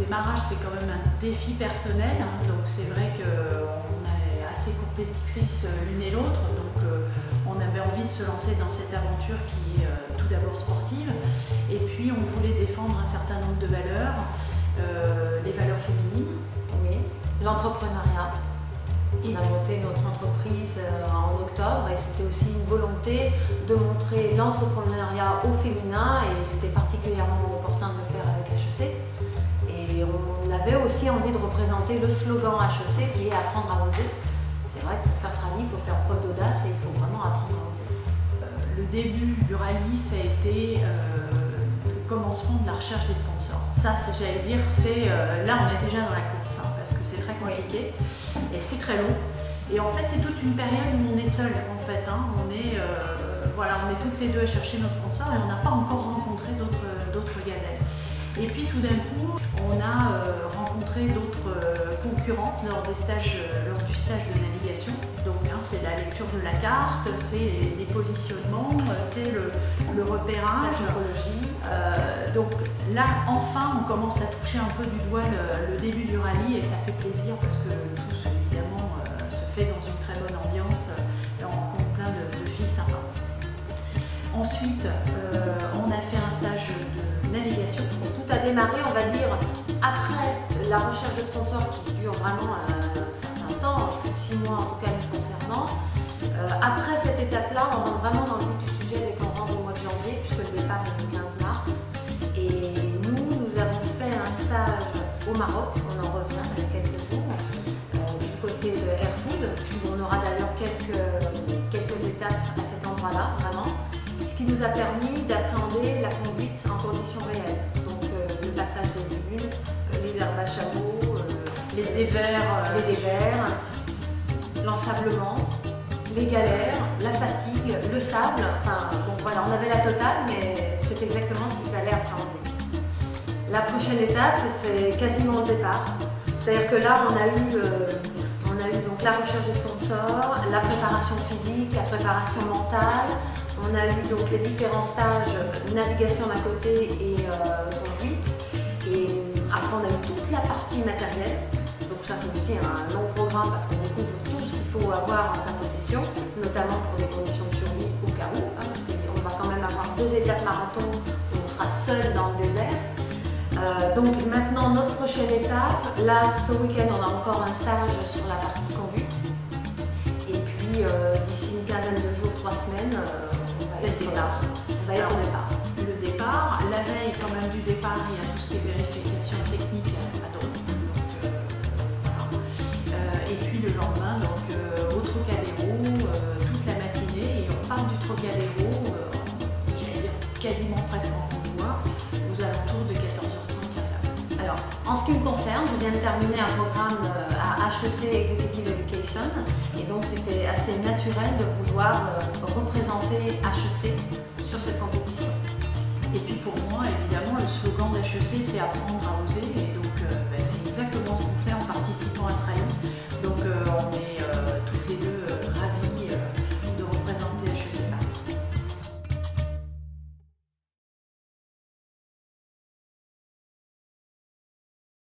démarrage, c'est quand même un défi personnel, hein, donc c'est vrai qu'on est assez compétitrices l'une et l'autre, donc on avait envie de se lancer dans cette aventure qui est tout d'abord sportive, et puis on voulait défendre un certain nombre de valeurs, les valeurs féminines. Oui, l'entrepreneuriat. On a monté notre entreprise en octobre et c'était aussi une volonté de montrer l'entrepreneuriat au féminin et c'était particulièrement opportun de le faire avec HEC. Et on avait aussi envie de représenter le slogan HEC qui est apprendre à oser. C'est vrai que pour faire ce rallye, il faut faire preuve d'audace et il faut vraiment apprendre à oser. Le début du rallye, ça a été le commencement de la recherche des sponsors. Ça, j'allais dire, là on est déjà dans la course, hein, parce que c'est très compliqué et c'est très long. Et en fait, c'est toute une période où on est seul, en fait. Hein. On est toutes les deux à chercher nos sponsors et on n'a pas encore rencontré d'autres gazelles. Et puis tout d'un coup, on a rencontré d'autres concurrentes lors du stage de navigation. Donc hein, c'est la lecture de la carte, c'est les positionnements, c'est le repérage. Donc là, enfin, on commence à toucher un peu du doigt le début du rallye et ça fait plaisir parce que tout évidemment se fait dans une très bonne ambiance et on rencontre plein de filles sympas. Ensuite, on a fait un stage de navigation. Tout a démarré, on va dire, après la recherche de sponsors qui dure vraiment un certain temps, plus de 6 mois en tout cas nous concernant. Après cette étape-là, on rentre vraiment dans le vif du sujet dès qu'on rentre au mois de janvier, puisque le départ est le 15 mars. Et nous avons fait un stage au Maroc, on en revient il y a quelques jours, du côté de Airfood, où on aura d'ailleurs quelques étapes à cet endroit-là, vraiment. Ce qui nous a permis d'appréhender la conduite en conditions réelles. Donc le passage des dunes, les herbes à chameau, les dévers, l'ensablement, les galères, la fatigue, le sable. Enfin, bon, voilà, on avait la totale, mais c'est exactement ce qu'il fallait appréhender. La prochaine étape, c'est quasiment le départ. C'est-à-dire que là, on a eu donc la recherche des sponsors, la préparation physique, la préparation mentale. On a eu donc les différents stages, navigation d'un côté et conduite. Et après, on a eu toute la partie matérielle. Donc ça, c'est aussi un long programme parce qu'on découvre tout ce qu'il faut avoir en sa possession, notamment pour des conditions de survie au cas où, hein, parce qu'on va quand même avoir 2 étapes marathon où on sera seul dans le désert. Donc maintenant, notre prochaine étape, là, ce week-end, on a encore un stage sur la partie conduite. Et puis, d'ici une quinzaine de jours, 3 semaines, on va être au départ. Le départ, la veille quand même du départ, il y a tout ce qui est vérification technique à droite. Et puis le lendemain, donc au Trocadéro, toute la matinée, et on part du Trocadéro, j'allais dire quasiment presque en convoi, aux alentours de 14h30, 15h. Alors, en ce qui me concerne, je viens de terminer un programme à HEC Executive Education, et donc c'était assez naturel de vouloir représenter HEC sur cette compétition. Et puis pour moi, évidemment, le slogan d'HEC, c'est apprendre à oser. Et